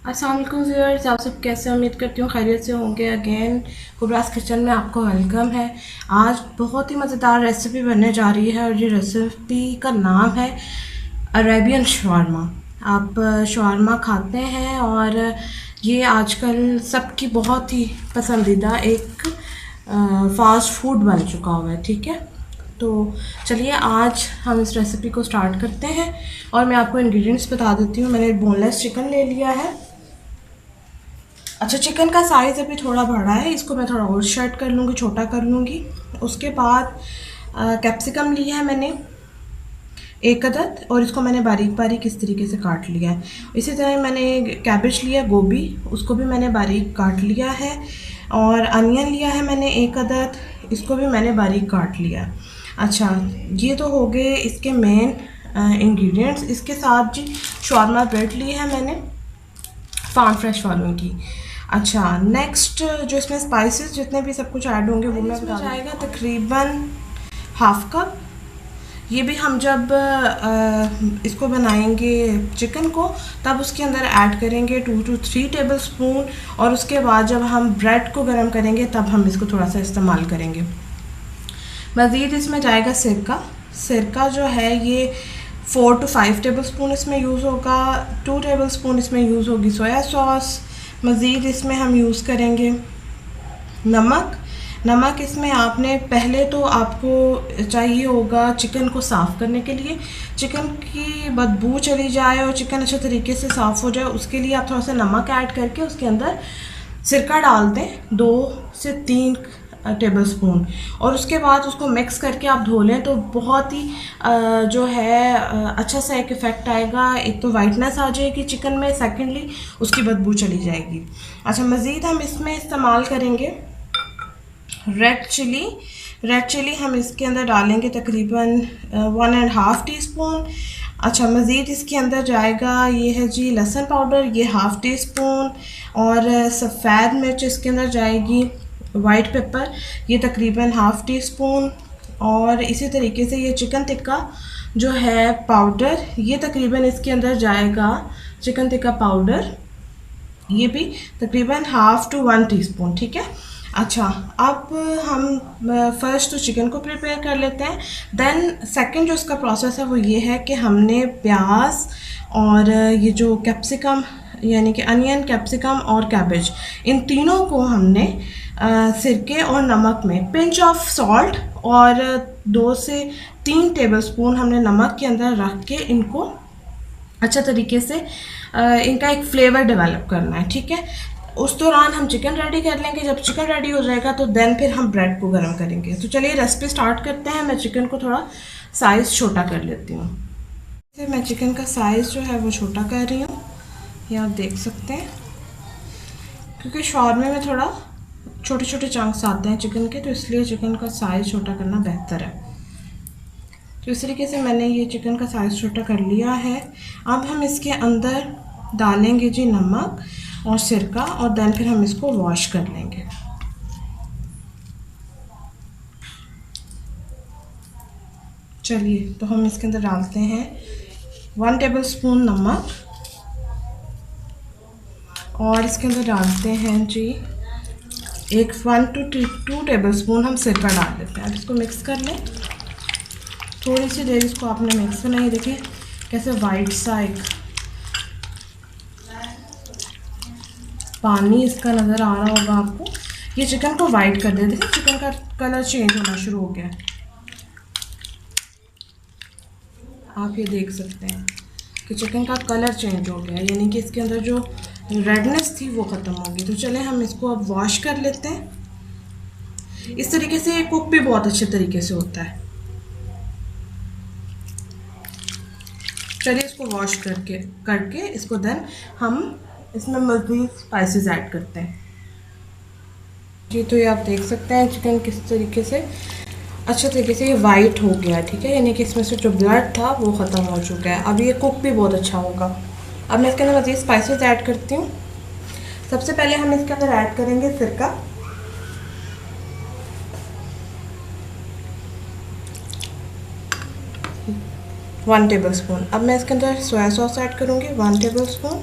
अस्सलाम वालेकुम व्यूअर्स, आप सब कैसे हैं? उम्मीद करती हूँ खैरियत से होंगे। अगेन कुबरास किचन में आपको वेलकम है। आज बहुत ही मज़ेदार रेसिपी बनने जा रही है और ये रेसिपी का नाम है अरेबियन शवारमा। आप शवारमा खाते हैं और ये आजकल सबकी बहुत ही पसंदीदा एक फास्ट फूड बन चुका हुआ है। ठीक है, तो चलिए आज हम इस रेसिपी को स्टार्ट करते हैं और मैं आपको इंग्रेडिएंट्स बता देती हूँ। मैंने बोनलेस चिकन ले लिया है। अच्छा, चिकन का साइज़ अभी थोड़ा बड़ा है, इसको मैं थोड़ा और शॉर्ट कर लूँगी, छोटा कर लूँगी। उसके बाद कैप्सिकम लिया है मैंने एक अदद और इसको मैंने बारीक बारीक इस तरीके से काट लिया है। इसी तरह मैंने कैबेज लिया, गोभी, उसको भी मैंने बारीक काट लिया है। और अनियन लिया है मैंने एक अदद, इसको भी मैंने बारीक काट लिया है। अच्छा, ये तो हो गए इसके मेन इंग्रेडिएंट्स। इसके साथ जी शवारमा ब्रेड ली है मैंने फार्म फ्रेश वालों की। अच्छा, नेक्स्ट जो इसमें स्पाइसेस जितने भी सब कुछ ऐड होंगे वो मैं बता जाएगा तकरीबन हाफ कप। ये भी हम जब इसको बनाएंगे चिकन को तब उसके अंदर ऐड करेंगे 2 to 3 टेबल स्पून, और उसके बाद जब हम ब्रेड को गर्म करेंगे तब हम इसको थोड़ा सा इस्तेमाल करेंगे। मज़ीद इसमें जाएगा सिरका। सिरका जो है ये 4 to 5 टेबल स्पून इसमें यूज़ होगा। 2 टेबल स्पून इसमें यूज़ होगी सोया सॉस। मज़ीद इसमें हम यूज़ करेंगे नमक। नमक इसमें आपने पहले तो आपको चाहिए होगा चिकन को साफ़ करने के लिए, चिकन की बदबू चली जाए और चिकन अच्छे तरीके से साफ़ हो जाए, उसके लिए आप थोड़ा सा नमक ऐड करके उसके अंदर सिरका डाल दें 2 से 3 टेबल स्पून, और उसके बाद उसको मिक्स करके आप धो लें तो बहुत ही जो है अच्छा सा एक इफ़ेक्ट आएगा। एक तो वाइटनेस आ जाएगी चिकन में, सेकेंडली उसकी बदबू चली जाएगी। अच्छा, मज़ीद हम इसमें इस्तेमाल करेंगे रेड चिली। रेड चिली हम इसके अंदर डालेंगे तकरीबन 1.5 टीस्पून। अच्छा, मज़ीद इसके अंदर जाएगा ये है जी लहसुन पाउडर, ये हाफ़ टी स्पून, और सफ़ेद मिर्च इसके अंदर जाएगी, वाइट पेपर ये तकरीबन हाफ़ टी स्पून, और इसी तरीके से ये चिकन टिक्का जो है पाउडर ये तकरीबन इसके अंदर जाएगा, चिकन टिक्का पाउडर ये भी तकरीबन हाफ़ टू 1 टीस्पून। ठीक है। अच्छा, अब हम फ़र्स्ट तो चिकन को प्रिपेयर कर लेते हैं, देन सेकंड जो इसका प्रोसेस है वो ये है कि हमने प्याज और ये जो कैप्सिकम यानी कि अनियन, कैप्सिकम और कैबेज, इन तीनों को हमने सिरके और नमक में पिंच ऑफ सॉल्ट और 2 से 3 टेबल स्पून हमने नमक के अंदर रख के इनको अच्छा तरीके से इनका एक फ्लेवर डेवलप करना है। ठीक है, उस दौरान हम चिकन रेडी कर लेंगे। जब चिकन रेडी हो जाएगा तो देन फिर हम ब्रेड को गर्म करेंगे। तो चलिए रेसिपी स्टार्ट करते हैं। मैं चिकन को थोड़ा साइज़ छोटा कर लेती हूँ। मैं चिकन का साइज़ जो है वो छोटा कर रही हूँ, ये आप देख सकते हैं, क्योंकि शॉर्मे में थोड़ा छोटे छोटे चंक्स आते हैं चिकन के, तो इसलिए चिकन का साइज़ छोटा करना बेहतर है। तो इस तरीके से मैंने ये चिकन का साइज़ छोटा कर लिया है। अब हम इसके अंदर डालेंगे जी नमक और सिरका, और देन फिर हम इसको वॉश कर लेंगे। चलिए, तो हम इसके अंदर डालते हैं 1 टेबल स्पून नमक, और इसके अंदर डालते हैं जी 1 to 2 टेबल स्पून हम सिरका डाल देते हैं। अब इसको मिक्स कर लें। थोड़ी सी देर इसको आपने मिक्स करना है। देखिए कैसे वाइट सा एक पानी इसका नज़र आ रहा होगा आपको। ये चिकन को वाइट कर दे। देखिए चिकन का कलर चेंज होना शुरू हो गया है, आप ये देख सकते हैं कि चिकन का कलर चेंज हो गया है, यानी कि इसके अंदर जो रेडनेस थी वो ख़त्म होगी। तो चलें हम इसको अब वॉश कर लेते हैं। इस तरीके से ये कुक भी बहुत अच्छे तरीके से होता है। चलिए इसको वॉश करके करके इसको देन हम इसमें मज़ीद स्पाइसेस ऐड करते हैं जी। तो ये आप देख सकते हैं चिकन किस तरीके से अच्छे तरीके से ये वाइट हो गया है। ठीक है, यानी कि इसमें से जो ब्लड था वो ख़त्म हो चुका है। अब ये कुक भी बहुत अच्छा होगा। अब मैं इसके अंदर मज़ीद स्पाइसेस ऐड करती हूँ। सबसे पहले हम इसके अंदर ऐड करेंगे सिरका, 1 टेबल स्पून। अब मैं इसके अंदर सोया सॉस ऐड करूँगी 1 टेबल स्पून,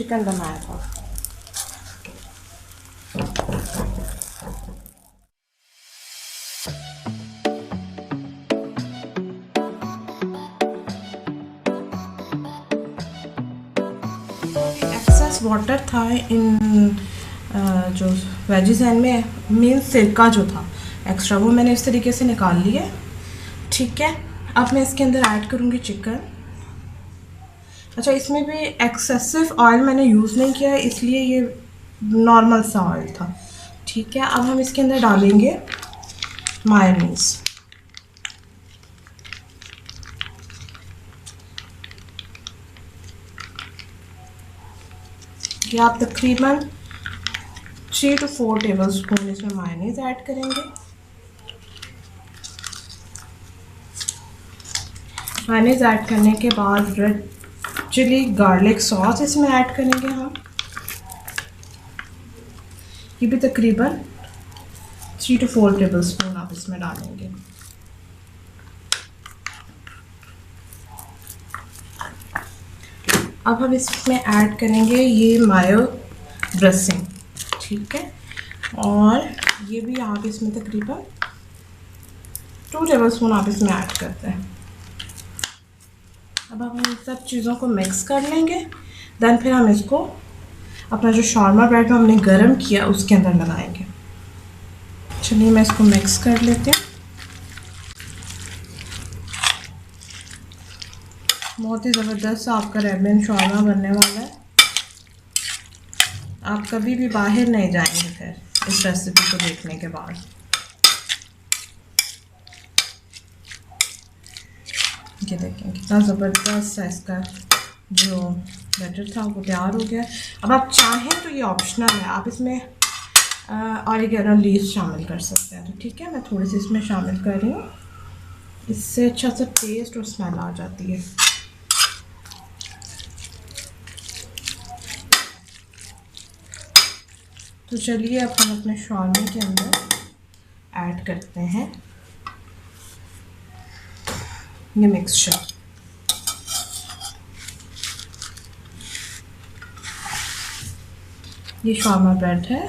चिकन बनाया था। एक्सेस वाटर था इन जो वेजिस हैं में, मीन सिरका जो था एक्स्ट्रा, वो मैंने इस तरीके से निकाल लिया। ठीक है, अब मैं इसके अंदर ऐड करूँगी चिकन। अच्छा, इसमें भी एक्सेसिव ऑयल मैंने यूज़ नहीं किया है, इसलिए ये नॉर्मल सा ऑयल था। ठीक है, अब हम इसके अंदर डालेंगे मायोनीज़। ये आप तकरीबन 3 to 4 टेबल स्पून इसमें मायोनीज़ ऐड करेंगे। मायोनीज़ ऐड करने के बाद रेड चिली गार्लिक सॉस इसमें ऐड करेंगे हम। ये भी तकरीबन 3 to 4 टेबल स्पून आप इसमें डालेंगे। अब हम इसमें ऐड करेंगे ये मायो ड्रेसिंग। ठीक है, और ये भी आप इसमें तकरीबन 2 टेबल स्पून आप इसमें ऐड करते हैं। अब हम इन सब चीज़ों को मिक्स कर लेंगे। देन फिर हम इसको अपना जो शॉर्मा ब्रेड में हमने गरम किया उसके अंदर लगाएंगे। चलिए मैं इसको मिक्स कर लेती हूँ। बहुत ही ज़बरदस्त आपका रेबन शॉर्मा बनने वाला है। आप कभी भी बाहर नहीं जाएंगे फिर इस रेसिपी को देखने के बाद। ये देखें कितना ज़बरदस्त है, इसका जो बैटर था वो तैयार हो गया। अब आप चाहें तो ये ऑप्शनल है, आप इसमें ऑरिगेनो लीव्स शामिल कर सकते हैं। तो ठीक है, मैं थोड़ी सी इसमें शामिल कर रही हूँ, इससे अच्छा सा टेस्ट और स्मेल आ जाती है। तो चलिए अब हम अपने शॉर्मे के अंदर ऐड करते हैं ये मिक्सचर। ये शॉर्मा ब्रेड है।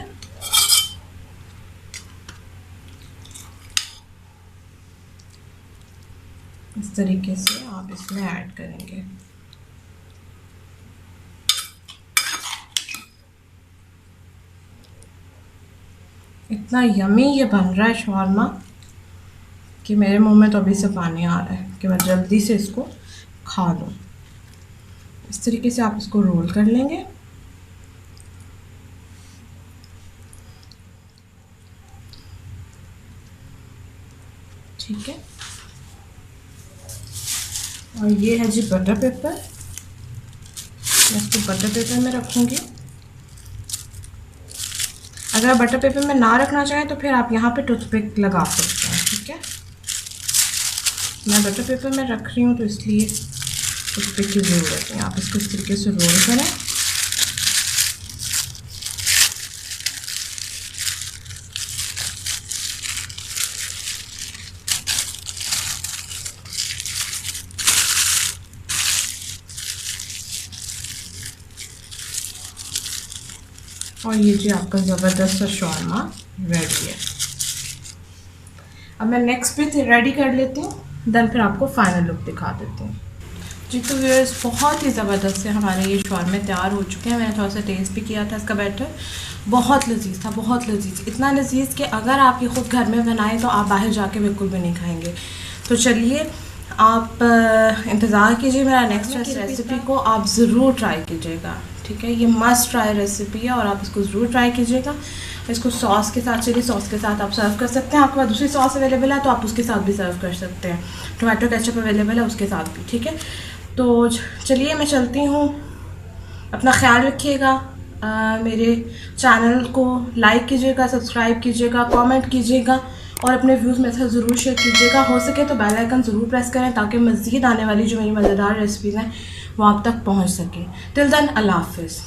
इस तरीके से आप इसमें ऐड करेंगे। इतना यमी ये बन रहा है शॉर्मा कि मेरे मुंह में तो अभी से पानी आ रहा है कि मैं जल्दी से इसको खा लूँ। इस तरीके से आप इसको रोल कर लेंगे। ठीक है, और ये है जी बटर पेपर। मैं इसको बटर पेपर में रखूँगी। अगर आप बटर पेपर में ना रखना चाहें तो फिर आप यहाँ पे टूथपिक लगा सकते हैं। ठीक है, मैं बटर पेपर में रख रही हूँ तो इसलिए टूथपिक की ज़रूरत है। आप इसको इस तरीके से रोल करें। और ये जी आपका ज़बरदस्त सा शॉर्मा रेडी है। अब मैं नेक्स्ट भी रेडी कर लेती हूँ, देन फिर आपको फाइनल लुक दिखा देती हूँ। जी तो व्यूअर्स, बहुत ही ज़बरदस्त से हमारे ये शॉर्मे तैयार हो चुके हैं। मैंने थोड़ा सा टेस्ट भी किया था इसका बैटर, बहुत लजीज था, बहुत लजीज। इतना लजीज कि अगर आप ये ख़ुद घर में बनाएं तो आप बाहर जाके बिल्कुल भी नहीं खाएंगे। तो चलिए आप इंतज़ार कीजिए मेरा नेक्स्ट रेसिपी को, आप ज़रूर ट्राई कीजिएगा। ठीक है, ये मस्ट ट्राई रेसिपी है और आप इसको ज़रूर ट्राई कीजिएगा। इसको सॉस के साथ, चिली सॉस के साथ आप सर्व कर सकते हैं। आपके पास दूसरी सॉस अवेलेबल है तो आप उसके साथ भी सर्व कर सकते हैं। टोमेटो केचप अवेलेबल है उसके साथ भी। ठीक है, तो चलिए मैं चलती हूँ। अपना ख्याल रखिएगा। मेरे चैनल को लाइक कीजिएगा, सब्सक्राइब कीजिएगा, कमेंट कीजिएगा और अपने व्यूज़ मेरे साथ ज़रूर शेयर कीजिएगा। हो सके तो बेल आइकन ज़रूर प्रेस करें ताकि मज़ीद आने वाली जो मेरी मज़ेदार रेसिपीज़ हैं वो आप तक पहुँच सके। टिल देन, अल्लाह हाफ़िज़।